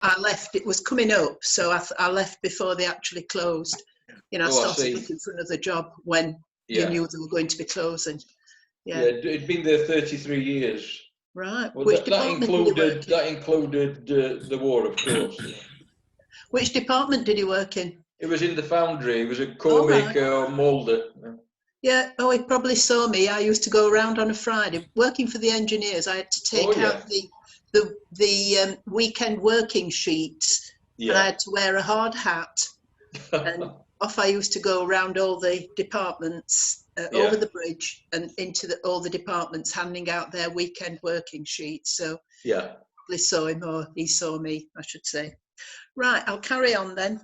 I left. It was coming up, so I left before they actually closed. You know, I started looking for another job when you knew they were going to be closing. Yeah, it'd been there 33 years. Right. Well, Which that included the war, of course. Which department did he work in? It was in the foundry. He was a co-maker or moulder. Yeah. Oh, he probably saw me. I used to go around on a Friday working for the engineers. I had to take out the weekend working sheets, and I had to wear a hard hat. And off I used to go around all the departments, over the bridge and into all the departments, handing out their weekend working sheets. So I saw him, or he saw me, I should say. Right, I'll carry on then.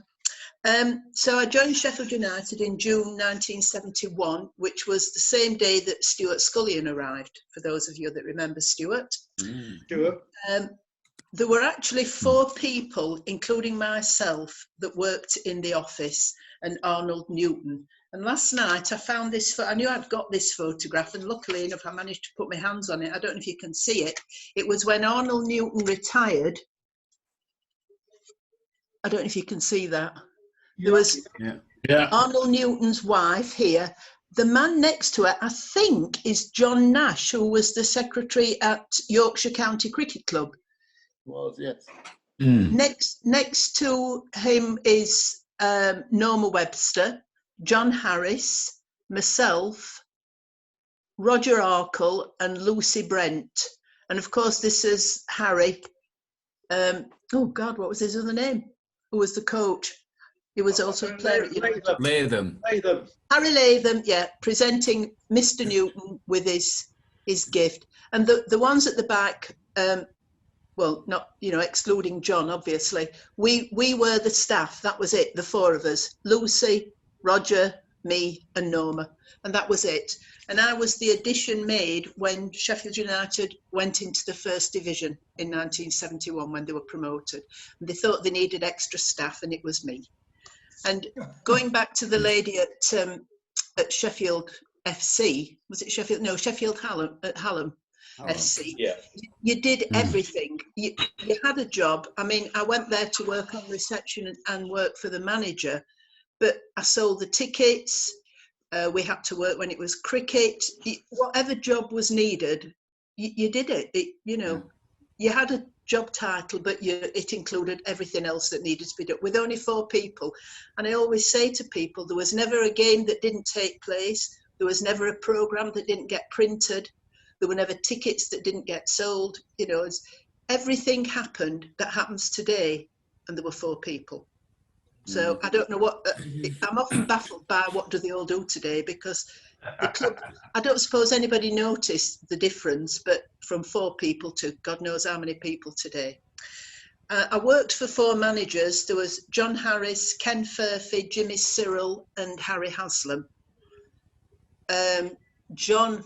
So I joined Sheffield United in June 1971, which was the same day that Stuart Scullion arrived, for those of you that remember Stuart. Stuart. There were actually 4 people, including myself, that worked in the office, and Arnold Newton. And last night I found this, I knew I'd got this photograph, and luckily enough I managed to put my hands on it. I don't know if you can see it. It was when Arnold Newton retired. I don't know if you can see that. There was Arnold Newton's wife here. The man next to her, I think, is John Nash, who was the secretary at Yorkshire County Cricket Club. Was, yes. Next to him is Norma Webster, John Harris, myself, Roger Arkle, and Lucy Brent. And of course, this is Harry. Oh God, what was his other name? Who was the coach? He was also a player at United. Latham. Harry Latham, yeah, presenting Mr. Newton with his gift. And the ones at the back, well, not, you know, excluding John, obviously, we were the staff. That was it, the 4 of us, Lucy, Roger, me and Norma, and that was it. And I was the addition made when Sheffield United went into the First Division in 1971 when they were promoted. And they thought they needed extra staff, and it was me. And going back to the lady at Sheffield FC, was it Sheffield? No, Sheffield Hallam, at Hallam FC. Yeah. You did everything. You had a job. I mean, I went there to work on reception and work for the manager, but I sold the tickets. We had to work when it was cricket. Whatever job was needed, you did it. You know, you had a job title, but it included everything else that needed to be done, with only 4 people. And I always say to people, there was never a game that didn't take place. There was never a programme that didn't get printed. There were never tickets that didn't get sold. You know, everything happened that happens today, and there were 4 people. So I don't know what, I'm often baffled by what do they all do today, because the club, I don't suppose anybody noticed the difference, but from 4 people to God knows how many people today. I worked for 4 managers. There was John Harris, Ken Furphy, Jimmy Cyril, and Harry Haslam. John,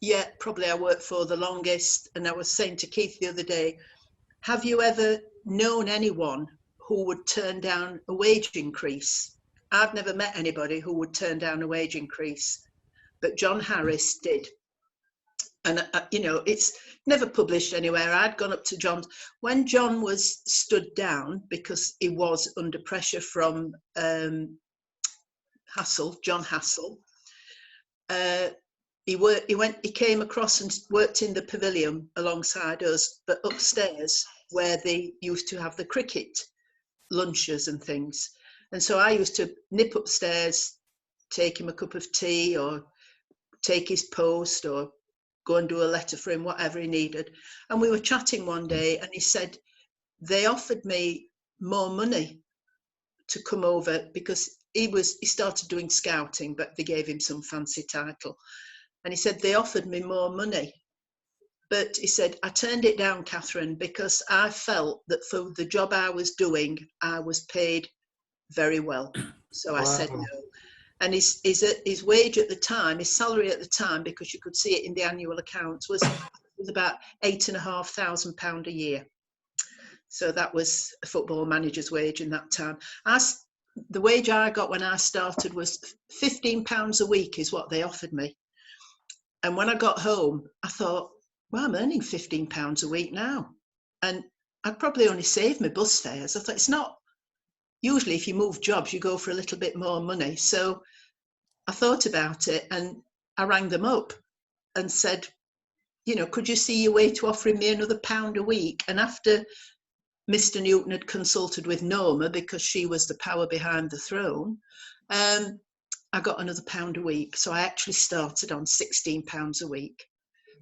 yeah, probably I worked for the longest. And I was saying to Keith the other day, have you ever known anyone who would turn down a wage increase? I've never met anybody who would turn down a wage increase, but John Harris did. And, you know, it's never published anywhere. I'd gone up to John. When John was stood down, because he was under pressure from Hassel, John Hassel, he came across and worked in the pavilion alongside us, but upstairs where they used to have the cricket lunches and things. And so I used to nip upstairs, take him a cup of tea, or take his post, or go and do a letter for him, whatever he needed. And we were chatting one day, and he said, they offered me more money to come over, because he started doing scouting, but they gave him some fancy title. And he said, they offered me more money. But he said, I turned it down, Catherine, because I felt that for the job I was doing, I was paid very well. So I said no. And his wage at the time, his salary at the time, because you could see it in the annual accounts, was about £8,500 a year. So that was a football manager's wage in that time. The wage I got when I started was £15 a week is what they offered me. And when I got home, I thought, well, I'm earning £15 a week now. And I'd probably only save my bus fares. I thought, it's not, usually if you move jobs, you go for a little bit more money. So I thought about it and I rang them up and said, you know, could you see your way to offering me another £1 a week? And after Mr. Newton had consulted with Norma, because she was the power behind the throne, I got another £1 a week. So I actually started on £16 a week.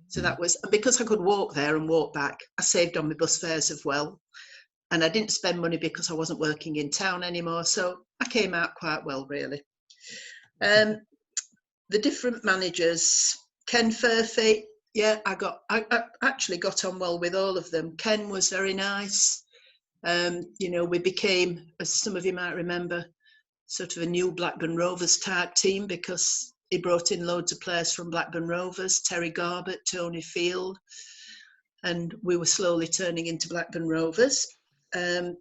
So that was, because I could walk there and walk back, I saved on my bus fares as well. And I didn't spend money because I wasn't working in town anymore. So I came out quite well, really. The different managers, Ken Furphy, yeah, I actually got on well with all of them. Ken was very nice. You know, we became, as some of you might remember, sort of a new Blackburn Rovers type team, because he brought in loads of players from Blackburn Rovers, Terry Garbett, Tony Field, and we were slowly turning into Blackburn Rovers. Then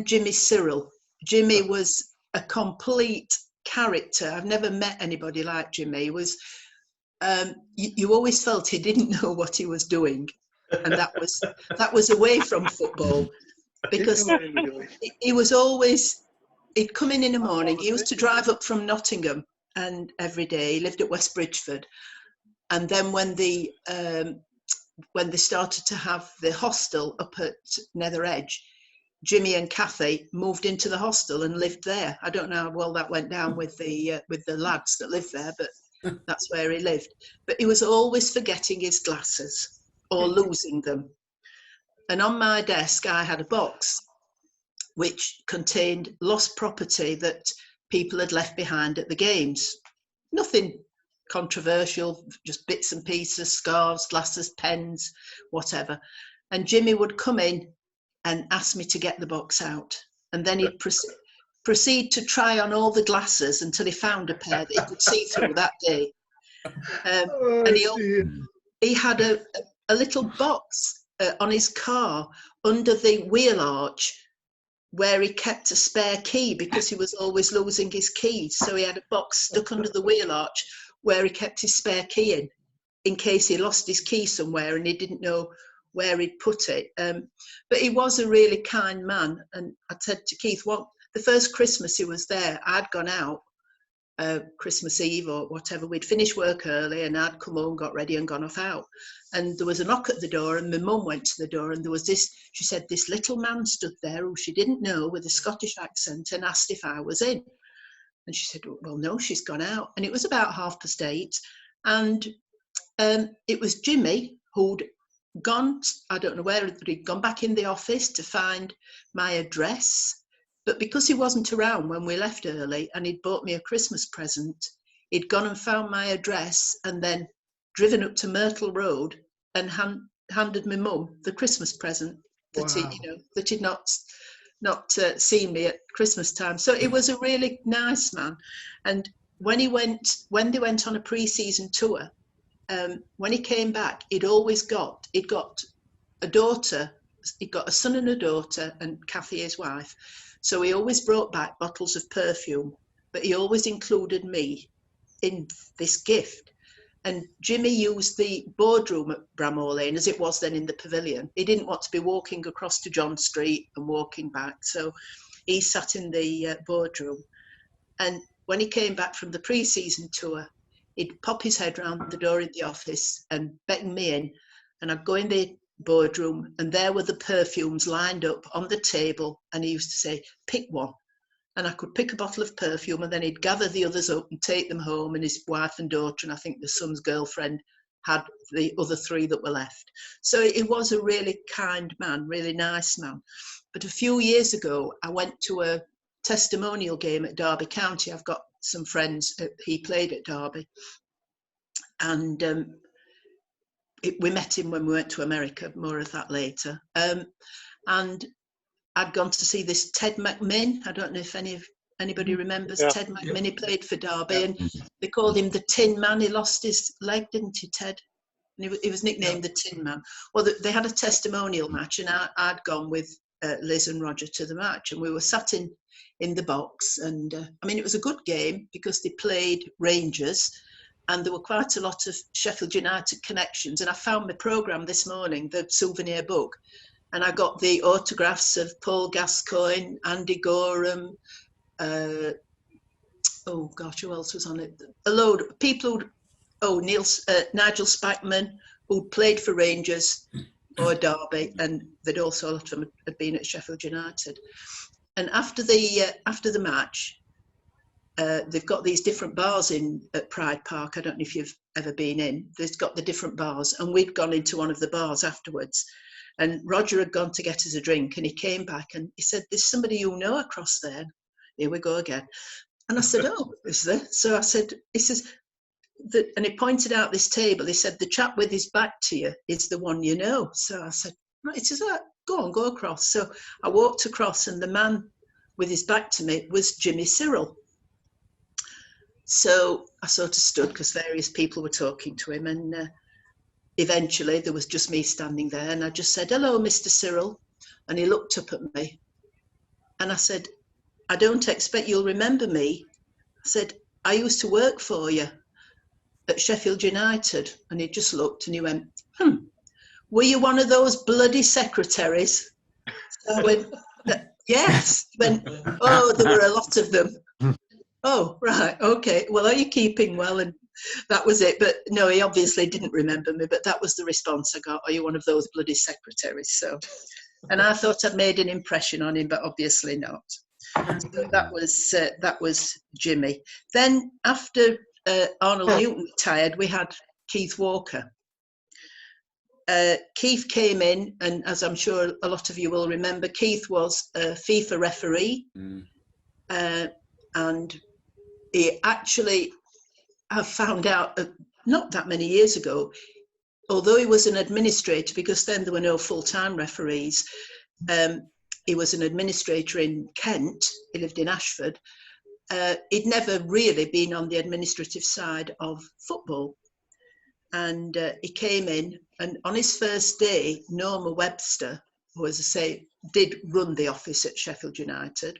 Jimmy Cyril. Jimmy was a complete character. I've never met anybody like Jimmy. He was, you always felt he didn't know what he was doing, and that was away from football, because he was always, he'd come in the morning. He used to drive up from Nottingham, and every day he lived at West Bridgeford, and then when they started to have the hostel up at Nether Edge, Jimmy and Kathy moved into the hostel and lived there. I don't know how well that went down with the lads that lived there, but that's where he lived. But he was always forgetting his glasses or losing them. And on my desk, I had a box which contained lost property that people had left behind at the games. Nothing controversial, just bits and pieces, scarves, glasses, pens, whatever. And Jimmy would come in and ask me to get the box out. And then he'd proceed to try on all the glasses until he found a pair that he could see through that day. And he had a little box on his car under the wheel arch where he kept a spare key, because he was always losing his keys. So he had a box stuck under the wheel arch where he kept his spare key in case he lost his key somewhere and he didn't know where he'd put it. But he was a really kind man. And I said to Keith, well, the first Christmas he was there, I'd gone out Christmas Eve or whatever. We'd finished work early and I'd come home, got ready and gone off out. And there was a knock at the door, and my mum went to the door, and there was this, she said, this little man stood there who she didn't know, with a Scottish accent, and asked if I was in. And she said, well, no, she's gone out. And it was about 8:30. And it was Jimmy who'd gone, I don't know where, he'd gone back in the office to find my address. But because he wasn't around when we left early and he'd bought me a Christmas present, he'd gone and found my address and then driven up to Myrtle Road and handed my mum the Christmas present that that he'd not seen me at Christmas time. So it was a really nice man. And when they went on a pre-season tour, when he came back, he'd got a daughter, he'd got a son and a daughter, and Kathy, his wife. So he always brought back bottles of perfume, but he always included me in this gift. And Jimmy used the boardroom at Bramhall Lane, as it was then in the pavilion. He didn't want to be walking across to John Street and walking back. So he sat in the boardroom. And when he came back from the pre-season tour, he'd pop his head round the door in the office and beckon me in. And I'd go in the boardroom, and there were the perfumes lined up on the table. And he used to say, pick one. And I could pick a bottle of perfume, and then he'd gather the others up and take them home. And his wife and daughter, and I think the son's girlfriend, had the other 3 that were left. So he was a really kind man, really nice man. But a few years ago, I went to a testimonial game at Derby County. I've got some friends, he played at Derby. And we met him when we went to America, more of that later. And I'd gone to see this Ted McMinn. I don't know if anybody remembers Ted McMinn. He played for Derby, and they called him the Tin Man. He lost his leg, didn't he, Ted? And he was nicknamed the Tin Man. Well, they had a testimonial match, and I'd gone with Liz and Roger to the match, and we were sat in the box. And I mean, it was a good game because they played Rangers, and there were quite a lot of Sheffield United connections. And I found my programme this morning, the souvenir book, And I got the autographs of Paul Gascoigne, Andy Gorham, oh gosh, who else was on it? A load of people Nigel Spackman, who played for Rangers or Derby, and they'd also, a lot of them had been at Sheffield United. And after the match, they've got these different bars at Pride Park. I don't know if you've ever been in. They've got the different bars, and we'd gone into one of the bars afterwards. And Roger had gone to get us a drink, and he came back and he said, "There's somebody you know across there." Here we go again. And I said, "Oh, is there?" So I said, he says, and he pointed out this table. He said, "The chap with his back to you is the one you know." So I said, "Right." He says, go across." So I walked across, and the man with his back to me was Jimmy Cyril. So I sort of stood because various people were talking to him, and eventually there was just me standing there, and I just said, "Hello, Mr. Cyril." And he looked up at me, and I said, "I don't expect you'll remember me." I said, "I used to work for you at Sheffield United." And he just looked and he went, "Were you one of those bloody secretaries?" So I went, "Yes." He went, "Oh, there were a lot of them." "Oh, right, okay. Well, are you keeping well?" And that was it. But no, he obviously didn't remember me, but that was the response I got. "Are you one of those bloody secretaries?" So, and I thought I'd made an impression on him, but obviously not. So that was Jimmy. Then after Arnold Newton retired, we had Keith Walker. Keith came in, and as I'm sure a lot of you will remember, Keith was a FIFA referee, and he actually, I found out not that many years ago, although he was an administrator, because then there were no full-time referees, he was an administrator in Kent. He lived in Ashford. He'd never really been on the administrative side of football. And he came in, and on his first day, Norma Webster, who, as I say, did run the office at Sheffield United,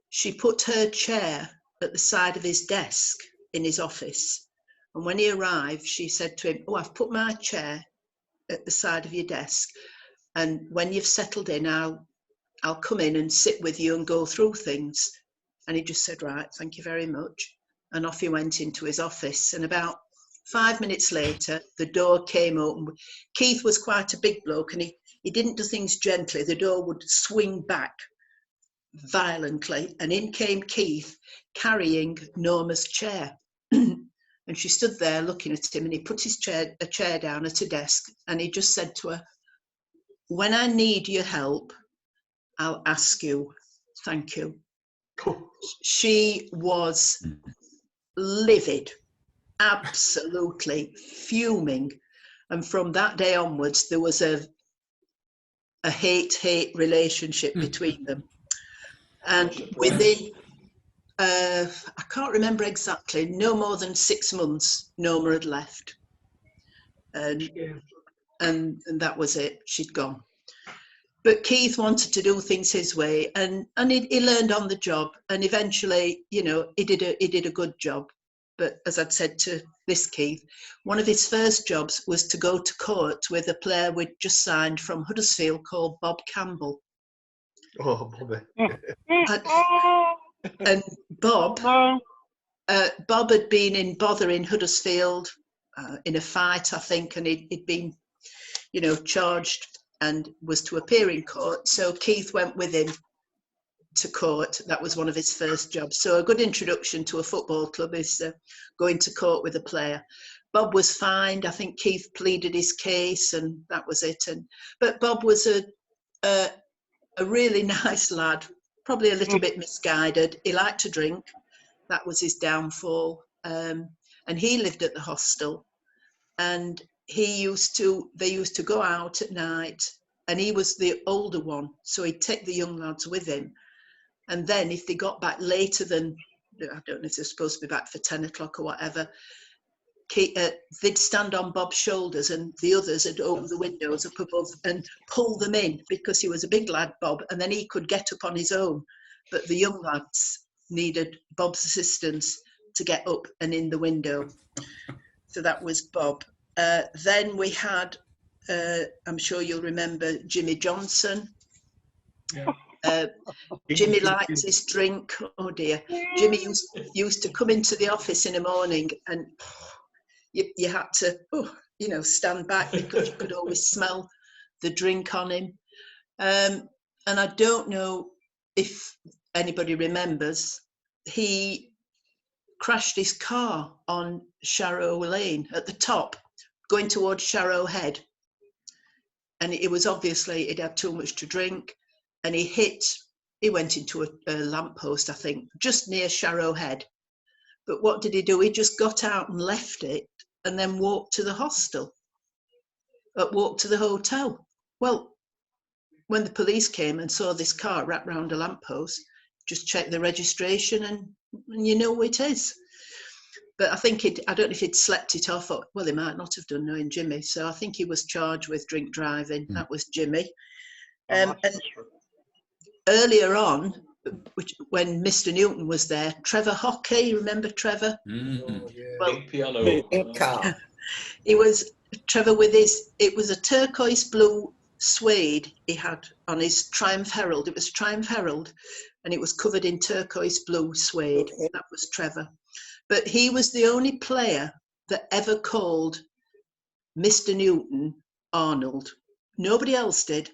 she put her chair at the side of his desk in his office. And when he arrived, she said to him, "Oh, I've put my chair at the side of your desk, and when you've settled in, I'll come in and sit with you and go through things." And he just said, "Right, thank you very much." And off he went into his office. And about 5 minutes later, the door came open. Keith was quite a big bloke, and he didn't do things gently. The door would swing back violently, and in came Keith carrying Norma's chair. And she stood there looking at him, and he put a chair down at a desk, and he just said to her, "When I need your help, I'll ask you. Thank you." She was livid, absolutely fuming. And from that day onwards, there was a hate relationship between them. And within, I can't remember exactly, no more than 6 months, Norma had left. And that was it. She'd gone. But Keith wanted to do things his way, and he learned on the job, and eventually, you know, he did a good job. But as I'd said to this Keith, one of his first jobs was to go to court with a player we'd just signed from Huddersfield called Bob Campbell. Oh, Bobby. And Bob had been in bother in Huddersfield in a fight, I think, and he'd been, you know, charged and was to appear in court. So Keith went with him to court. That was one of his first jobs. So a good introduction to a football club is going to court with a player. Bob was fined. I think Keith pleaded his case, and that was it. But Bob was a really nice lad, probably a little bit misguided. He liked to drink. That was his downfall. And he lived at the hostel, and they used to go out at night, and he was the older one, so he'd take the young lads with him. And then if they got back later than, I don't know if they're supposed to be back for 10 o'clock or whatever, they'd stand on Bob's shoulders, and the others would open the windows up above and pull them in, because he was a big lad, Bob, and then he could get up on his own. But the young lads needed Bob's assistance to get up and in the window. So that was Bob. Then we had I'm sure you'll remember Jimmy Johnson. Yeah. Jimmy liked his drink. Oh dear. Jimmy used to come into the office in the morning, and you had to, stand back because you could always smell the drink on him. And I don't know if anybody remembers, he crashed his car on Sharrow Lane at the top, going towards Sharrow Head. And it was obviously he'd had too much to drink, and he went into a lamppost, I think, just near Sharrow Head. But what did he do? He just got out and left it and then walked to the hotel. Well, when the police came and saw this car wrapped around a lamppost, just checked the registration and you know who it is. But I think I don't know if he'd slept it off, or, well, he might not have done, knowing Jimmy. So I think he was charged with drink driving. That was Jimmy. And earlier on, when Mr. Newton was there, Trevor Hockey, remember Trevor? Oh, yeah. Well, Big piano. Trevor it was a turquoise blue suede he had on his Triumph Herald. It was Triumph Herald, and it was covered in turquoise blue suede. That was Trevor. But he was the only player that ever called Mr. Newton Arnold. Nobody else did.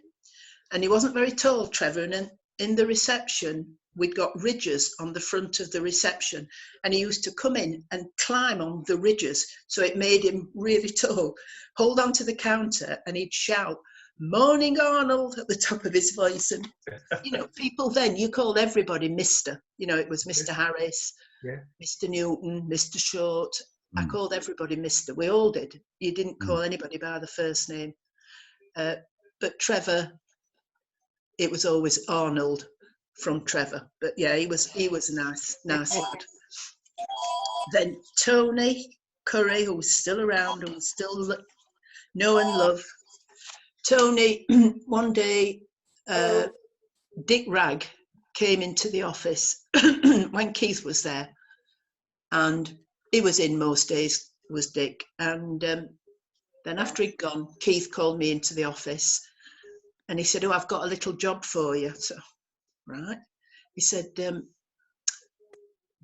And he wasn't very tall, Trevor, and in the reception, we'd got ridges on the front of the reception, and he used to come in and climb on the ridges, so it made him really tall, hold on to the counter, and he'd shout, "Morning, Arnold," at the top of his voice. And people then, you called everybody Mr. It was Mr. Harris, Mr. Newton, Mr. Short. I called everybody Mr. We all did. You didn't call anybody by the first name. But Trevor, it was always Arnold from Trevor. But yeah, he was a nice lad. Then Tony Curry, who's still around, who's still know and love. Tony, one day, Dick Ragg came into the office when Keith was there, and he was in most days, was Dick. And then after he'd gone, Keith called me into the office, and he said, "Oh, I've got a little job for you." So, right. He said,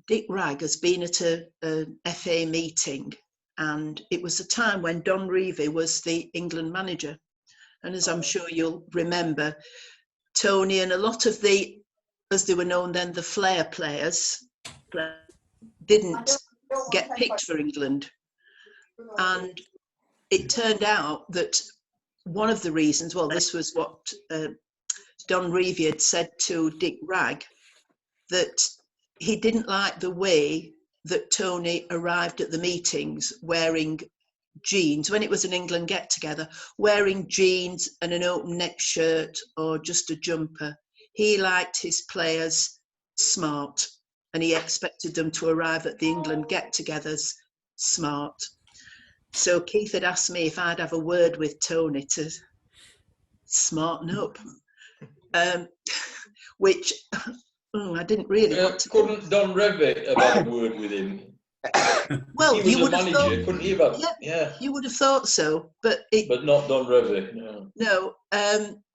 Dick Ragg has been at an FA meeting, and it was a time when Don Revie was the England manager. And as I'm sure you'll remember, Tony and a lot of as they were known then, the flair players, didn't get picked for England. And it turned out that one of the reasons, well, this was what Don Revie had said to Dick Ragg, that he didn't like the way that Tony arrived at the meetings wearing jeans, when it was an England get-together, wearing jeans and an open neck shirt or just a jumper. He liked his players smart, and he expected them to arrive at the England get-togethers smart. So Keith had asked me if I'd have a word with Tony to smarten up, which I didn't really want to. Couldn't Don Revie have had a word with him? Well, he was you would manager, have thought, couldn't he have? Yeah, you would have thought so, but not Don Revie. No.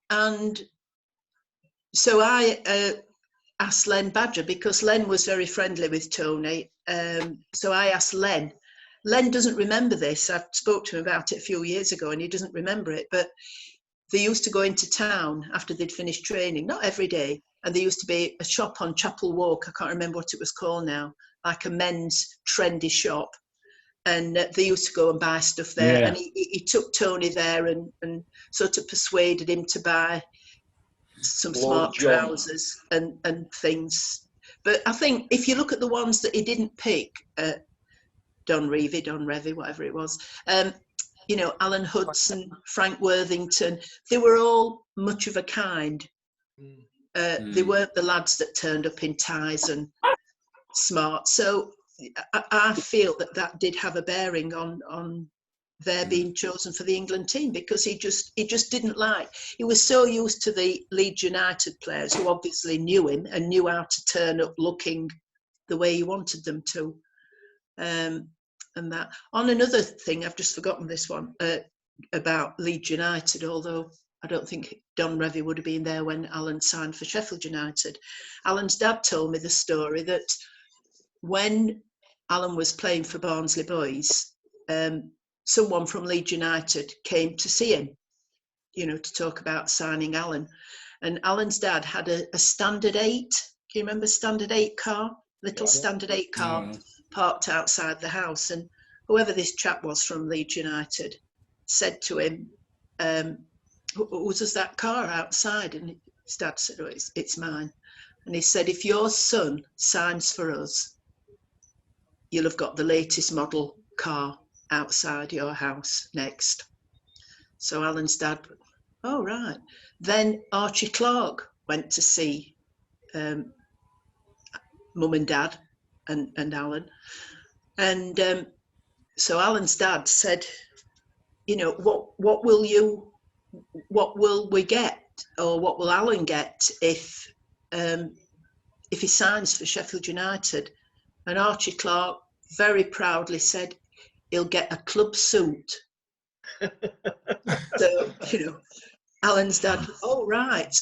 And so I asked Len Badger, because Len was very friendly with Tony. So I asked Len. Len doesn't remember this. I spoke to him about it a few years ago, and he doesn't remember it. But they used to go into town after they'd finished training, not every day. And there used to be a shop on Chapel Walk. I can't remember what it was called now, like a men's trendy shop. And they used to go and buy stuff there. Yeah. And he took Tony there and sort of persuaded him to buy some smart trousers and things. But I think if you look at the ones that he didn't pick, Don Revie, whatever it was, Alan Hudson, Frank Worthington, they were all much of a kind. They weren't the lads that turned up in ties and smart. So I feel that did have a bearing on their being chosen for the England team, because he just didn't like. He was so used to the Leeds United players, who obviously knew him and knew how to turn up looking the way he wanted them to. And that. On another thing, I've just forgotten this one. about Leeds United, although I don't think Don Revie would have been there when Alan signed for Sheffield United. Alan's dad told me the story that when Alan was playing for Barnsley Boys, someone from Leeds United came to see him, you know, to talk about signing Alan. And Alan's dad had a Standard 8. Can you remember Standard 8 car? Little Standard 8 car parked outside the house. And whoever this chap was from Leeds United said to him, whose is that car outside? And his dad said, oh, it's mine. And he said, if your son signs for us, you'll have got the latest model car outside your house next. So Alan's dad, oh, right. Then Archie Clark went to see Mum and Dad and Alan. And so Alan's dad said, you know, what will we get, or what will Alan get if he signs for Sheffield United? And Archie Clark very proudly said, he'll get a club suit. So, you know, Alan's dad, oh, right.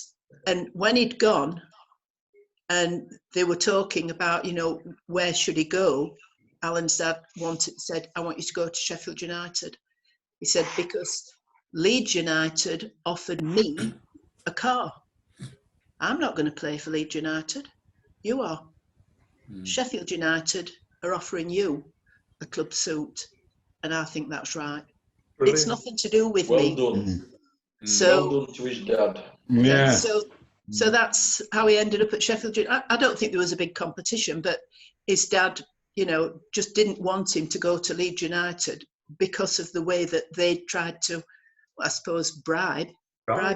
And when he'd gone and they were talking about, you know, where should he go, Alan's dad said, I want you to go to Sheffield United. He said, because Leeds United offered me a car. I'm not going to play for Leeds United. You are. Sheffield United are offering you a club suit. And I think that's right. Brilliant. It's nothing to do with Well me. done. So, Well done to his dad. Yeah. So that's how he ended up at Sheffield United. I don't think there was a big competition, but his dad, you know, just didn't want him to go to Leeds United because of the way that they tried to, I suppose, bribe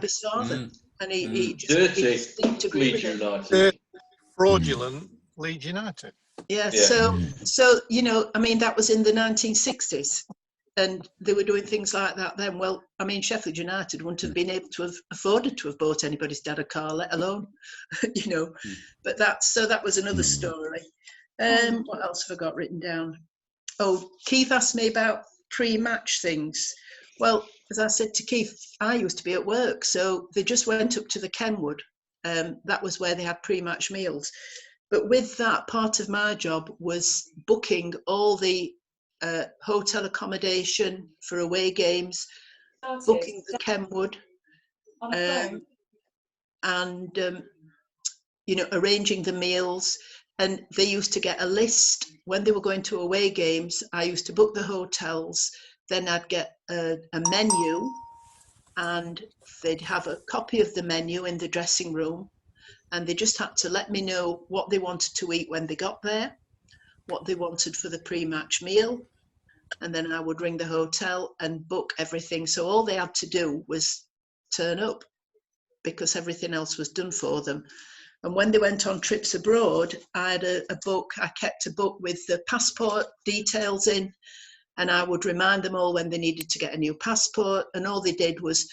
his father. And he just didn't agree with Leeds it. United. Fraudulent Leeds United. Yeah, Yeah. so you know, I mean, that was in the 1960s, and they were doing things like that then. Well, I mean, Sheffield United wouldn't have been able to have afforded to have bought anybody's dad a car, let alone, you know. But that was another story. What else have I got written down? Oh, Keith asked me about pre-match things. Well, as I said to Keith, I used to be at work, so they just went up to the Kenwood. That was where they had pre-match meals. But with that, part of my job was booking all the hotel accommodation for away games, booking the Kenwood, and you know, arranging the meals. And they used to get a list when they were going to away games. I used to book the hotels. Then I'd get a menu, and they'd have a copy of the menu in the dressing room. And they just had to let me know what they wanted to eat when they got there, what they wanted for the pre-match meal. And then I would ring the hotel and book everything. So all they had to do was turn up, because everything else was done for them. And when they went on trips abroad, I had I kept a book with the passport details in, and I would remind them all when they needed to get a new passport. And all they did was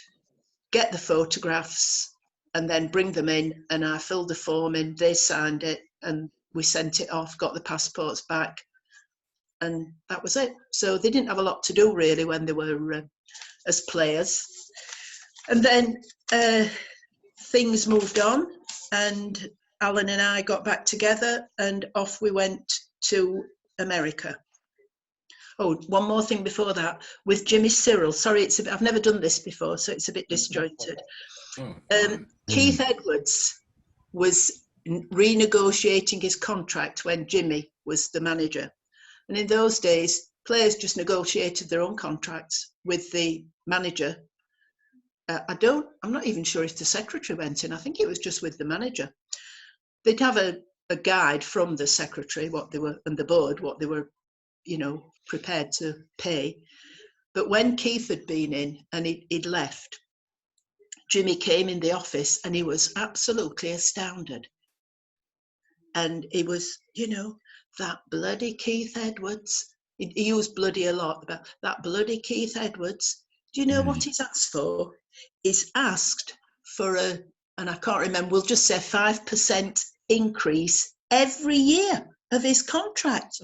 get the photographs and then bring them in, and I filled the form in, they signed it, and we sent it off, got the passports back, and that was it. So they didn't have a lot to do really when they were as players. And then things moved on, and Alan and I got back together, and off we went to America. Oh, one more thing before that, with Jimmy Cyril. Sorry, I've never done this before, so it's a bit disjointed. Keith Edwards was renegotiating his contract when Jimmy was the manager. And in those days, players just negotiated their own contracts with the manager. I'm not even sure if the secretary went in. I think it was just with the manager. They'd have a guide from the secretary, what they were, and the board, what they were, you know, prepared to pay. But when Keith had been in and he'd left, Jimmy came in the office and he was absolutely astounded. And he was, you know, that bloody Keith Edwards. He used bloody a lot, about that bloody Keith Edwards. Do you know what he's asked for? He's asked for and I can't remember, we'll just say 5% increase every year of his contract.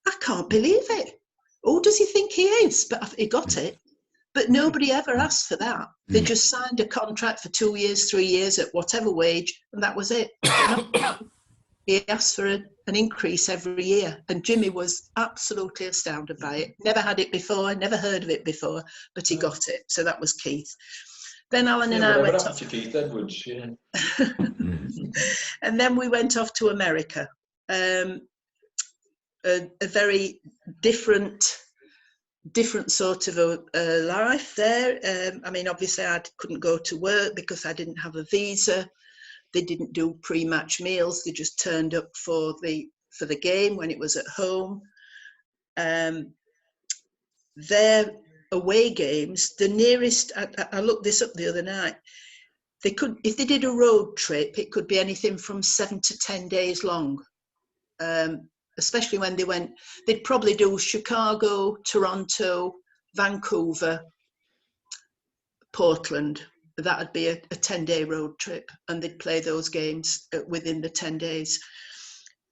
I can't believe it. Who does he think he is? But he got it. But nobody ever asked for that. They just signed a contract for 2 years, 3 years at whatever wage, and that was it. He asked for an increase every year, and Jimmy was absolutely astounded by it. Never had it before, never heard of it before, but he got it. So that was Keith. Then Alan and I went off to Keith Edwards, yeah. And then we went off to America. A very different sort of a life there. I mean, obviously I couldn't go to work because I didn't have a visa. They didn't do pre-match meals. They just turned up for the game when it was at home. Their away games, the nearest, I looked this up the other night, they could, if they did a road trip, it could be anything from 7 to 10 days long. Especially when they went, they'd probably do Chicago, Toronto, Vancouver, Portland. That'd be a 10-day road trip, and they'd play those games within the 10 days.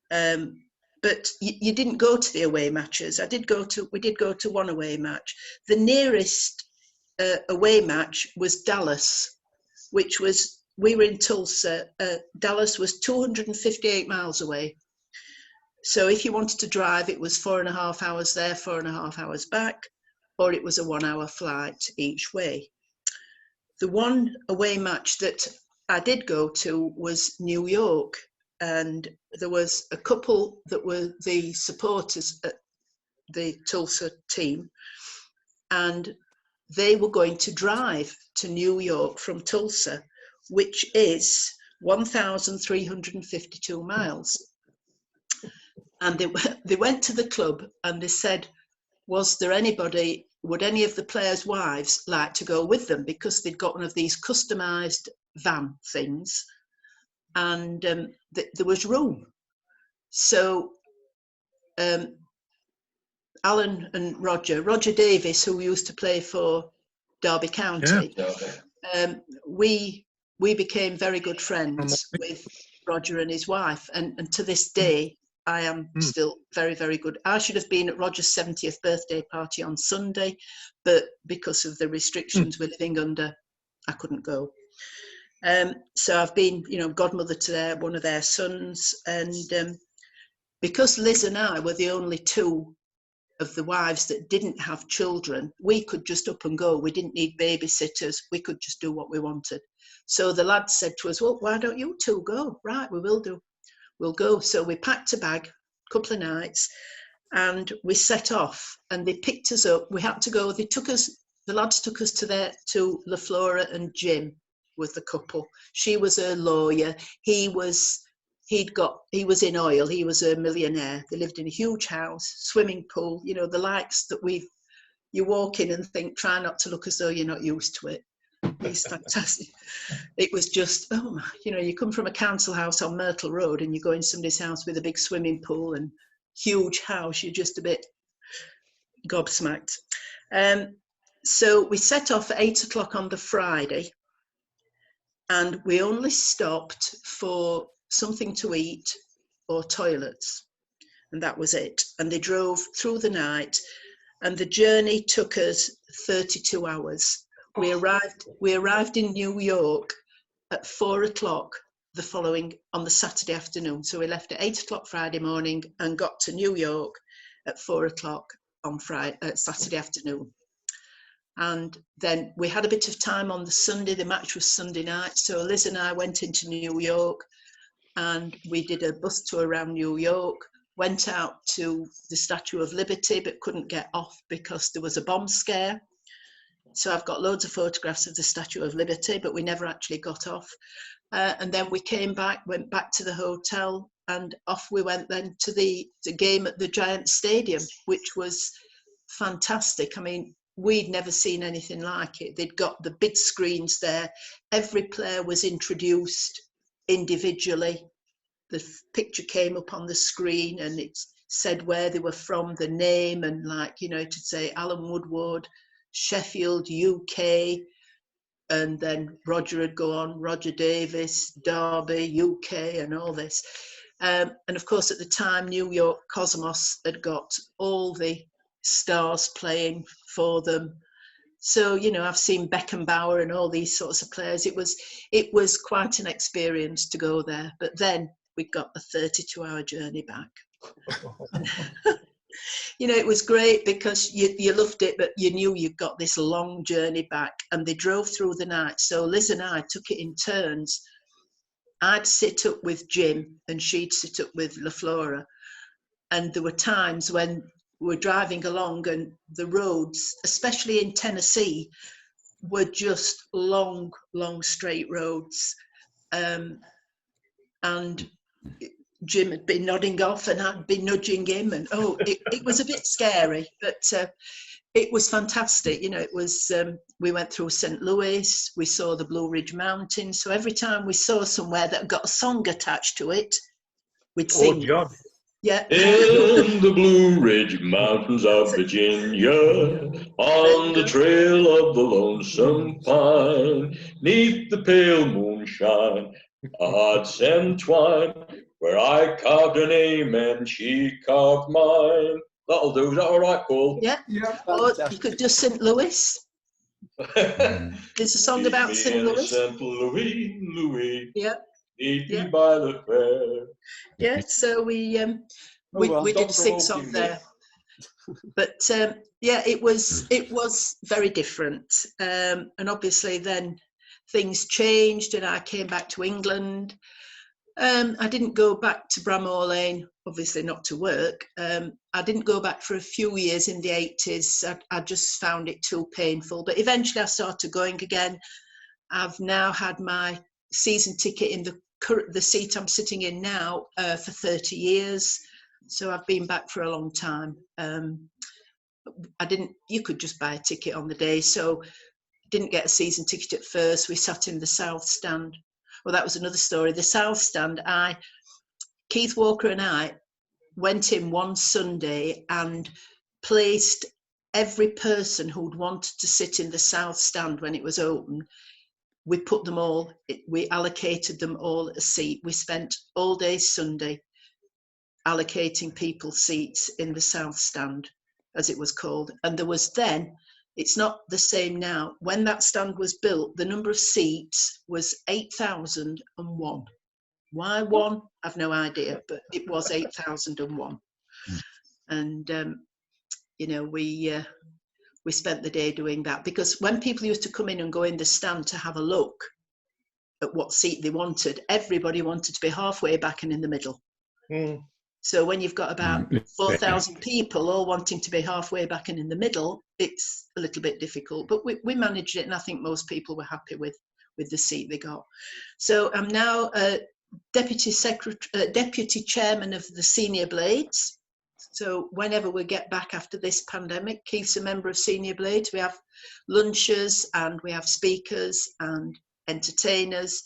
But you didn't go to the away matches. We did go to one away match. The nearest away match was Dallas, which was, we were in Tulsa. Dallas was 258 miles away. So if you wanted to drive, it was 4.5 hours there, 4.5 hours back, or it was a 1-hour flight each way. The one away match that I did go to was New York, and there was a couple that were the supporters at the Tulsa team, and they were going to drive to New York from Tulsa, which is 1,352 miles. And they went to the club and they said, would any of the players' wives like to go with them? Because they'd got one of these customized van things, and there was room. So Alan and Roger Davis, who used to play for Derby County, we became very good friends with Roger and his wife, and to this day I am still very, very good. I should have been at Roger's 70th birthday party on Sunday, but because of the restrictions we're living under, I couldn't go. So I've been, godmother to one of their sons, and because Liz and I were the only two of the wives that didn't have children, we could just up and go. We didn't need babysitters. We could just do what we wanted. So the lads said to us, well, why don't you two go? Right, we will do. We'll go. So we packed a bag, a couple of nights, and we set off, and they picked us up. We had to go. The lads took us to La Flora, and Jim was the couple. She was a lawyer. He was in oil. He was a millionaire. They lived in a huge house, swimming pool, the likes that you walk in and think, try not to look as though you're not used to it. It's fantastic. It was just, you come from a council house on Myrtle Road and you go in somebody's house with a big swimming pool and huge house, you're just a bit gobsmacked. So we set off at 8 o'clock on the Friday, and we only stopped for something to eat or toilets, and that was it. And they drove through the night, and the journey took us 32 hours. We arrived in New York at 4 o'clock on the Saturday afternoon. So we left at 8 o'clock Friday morning and got to New York at 4 o'clock on Saturday afternoon. And then we had a bit of time on the Sunday. The match was Sunday night. So Liz and I went into New York, and we did a bus tour around New York, went out to the Statue of Liberty, but couldn't get off because there was a bomb scare. So I've got loads of photographs of the Statue of Liberty, but we never actually got off. And then we went back to the hotel, and off we went then to the game at the Giants Stadium, which was fantastic. I mean, we'd never seen anything like it. They'd got the big screens there. Every player was introduced individually. The picture came up on the screen and it said where they were from, the name, and to say Alan Woodward, Sheffield, UK, and then Roger would go on, Roger Davis, Derby, UK, and all this. And of course, at the time, New York Cosmos had got all the stars playing for them. So, you know, I've seen Beckenbauer and all these sorts of players. It was quite an experience to go there. But then we got a 32-hour journey back. You know, it was great because you loved it, but you knew you got this long journey back, and they drove through the night. So Liz and I took it in turns. I'd sit up with Jim and she'd sit up with LaFlora. And there were times when we were driving along and the roads, especially in Tennessee, were just long, long straight roads. And Jim had been nodding off and I'd been nudging him, and it was a bit scary, but it was fantastic. You know, it was, we went through St. Louis, we saw the Blue Ridge Mountains. So every time we saw somewhere that got a song attached to it, we'd sing. Oh, John. Yeah. In the Blue Ridge Mountains of Virginia, on the trail of the lonesome pine, neath the pale moonshine, a heart sent twine, where I carved her name and she carved mine. That'll do. Is that all right, Paul? Yeah. Yeah. Or you could do St. Louis. There's a song about Meet St. me in Louis. St. Louis, Louis. Yeah. Meet Yeah. me by the fair. Yeah. So we well. did a sing Stop song provoking me. there. But yeah, it was very different. And obviously then things changed and I came back to England. I didn't go back to Bramall Lane, obviously not to work. I didn't go back for a few years in the 80s. I just found it too painful. But eventually I started going again. I've now had my season ticket in the seat I'm sitting in now for 30 years. So I've been back for a long time. You could just buy a ticket on the day. So didn't get a season ticket at first. We sat in the South Stand. Well, that was another story. The South Stand, Keith Walker and I went in one Sunday and placed every person who'd wanted to sit in the South Stand when it was open. We put them all, we allocated them all a seat. We spent all day Sunday allocating people seats in the South Stand, as it was called. And there was then, it's not the same now, when that stand was built, the number of seats was 8,001. Why one? I've no idea, but it was 8,001. And, you know, we spent the day doing that, because when people used to come in and go in the stand to have a look at what seat they wanted, everybody wanted to be halfway back and in the middle. So when you've got about 4,000 people all wanting to be halfway back and in the middle, it's a little bit difficult. But we managed it, and I think most people were happy with the seat they got. So I'm now deputy chairman of the Senior Blades. So whenever we get back after this pandemic, Keith's a member of Senior Blades. We have lunches and we have speakers and entertainers,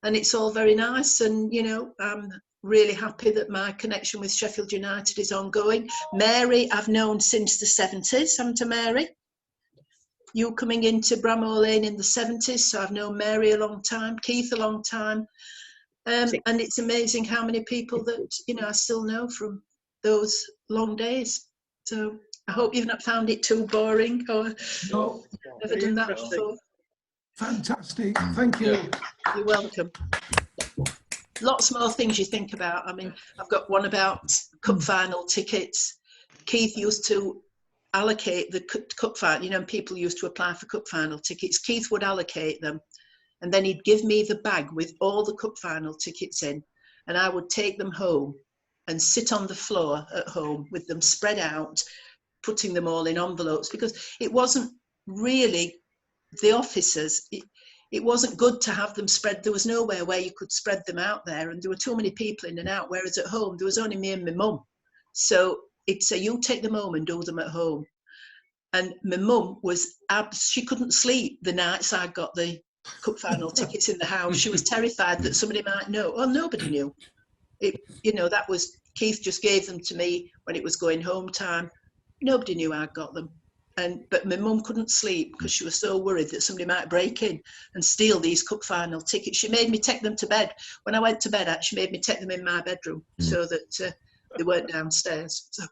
and it's all very nice. And, you know, I'm really happy that my connection with Sheffield United is ongoing. Mary, I've known since the 70s, haven't I, Mary? You coming into Bramall Lane in the 70s, so I've known Mary a long time, Keith a long time. And it's amazing how many people that, you know, I still know from those long days. So I hope you've not found it too boring or No, never done that before. fantastic. Thank you. You're welcome. Lots more things you think about. I mean, I've got one about cup final tickets. Keith used to allocate the cup final, you know, people used to apply for cup final tickets. Keith would allocate them, and then he'd give me the bag with all the cup final tickets in, and I would take them home and sit on the floor at home with them spread out, putting them all in envelopes, because it wasn't really the officers. It wasn't good to have them spread. There was nowhere where you could spread them out there, and there were too many people in and out, whereas at home there was only me and my mum. So it's you take them home and do them at home. And my mum was, she couldn't sleep the nights I got the cup final tickets in the house. She was terrified that somebody might know. Well, nobody knew. You know, that was, Keith just gave them to me when it was going home time. Nobody knew I'd got them. But my mum couldn't sleep because she was so worried that somebody might break in and steal these cup final tickets. She made me take them to bed. When I went to bed, she made me take them in my bedroom so that they weren't downstairs. So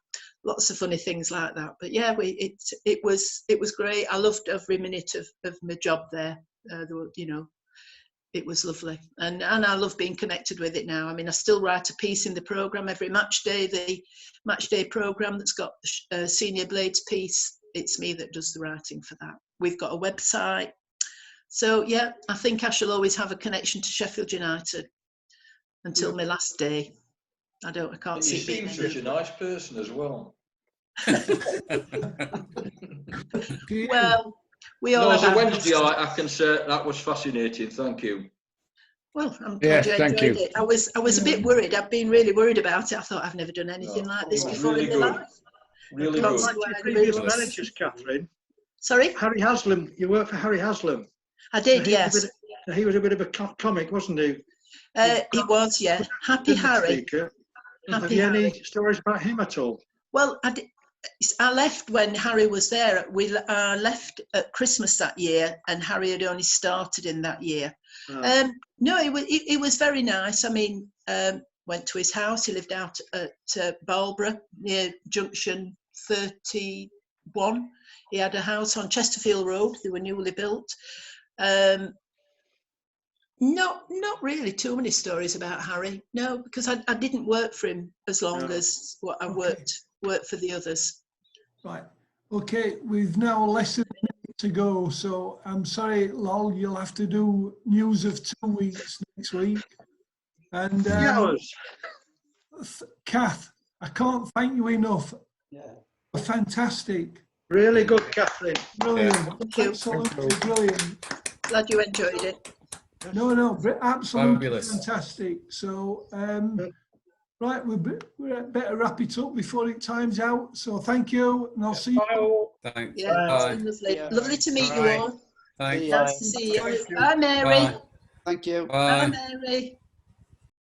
lots of funny things like that. But yeah, it was great. I loved every minute of my job there. You know, it was lovely, and I love being connected with it now. I mean, I still write a piece in the programme every match day. The match day programme that's got the Senior Blades piece, it's me that does the writing for that. We've got a website. So yeah, I think I shall always have a connection to Sheffield United until my last day. I can't see You it being seem such a nice person as well. Well, we all as a have our Wednesday, past. I can say that was fascinating. Thank you. Well, I'm glad you enjoyed it. I was a bit worried. I've been really worried about it. I thought I've never done anything like this before really in my good. life. Really Can't good. see Like why your anybody previous wants- managers, Catherine. Sorry? Harry Haslam. You worked for Harry Haslam. I did, So yes. he was a bit of a comic, wasn't he? He was, yeah. Happy Harry. Have Happy you Harry. any stories about him at all? Well, I left when Harry was there. We left at Christmas that year, and Harry had only started in that year. Oh. No, it was very nice. I mean, went to his house. He lived out at Balborough near Junction 31. He had a house on Chesterfield Road. They were newly built. Not really too many stories about Harry. No, because I didn't work for him as long as what I worked for the others. Right. Okay, we've now less than a minute to go, so I'm sorry, Lol, you'll have to do news of 2 weeks next week. And Kath, I can't thank you enough. Fantastic. Really good, Catherine. Brilliant. Thank you. Absolutely brilliant. Glad you enjoyed it. No, absolutely Fabulous. fantastic. So, right, we better wrap it up before it times out. So thank you, and I'll see you. Bye. Thanks. Yeah, Bye. it's been lovely. Yeah. Lovely to meet you Bye. all. Thanks. Nice to see you. Thank you. Bye, Mary. Bye. Thank you. Bye, Bye. Mary.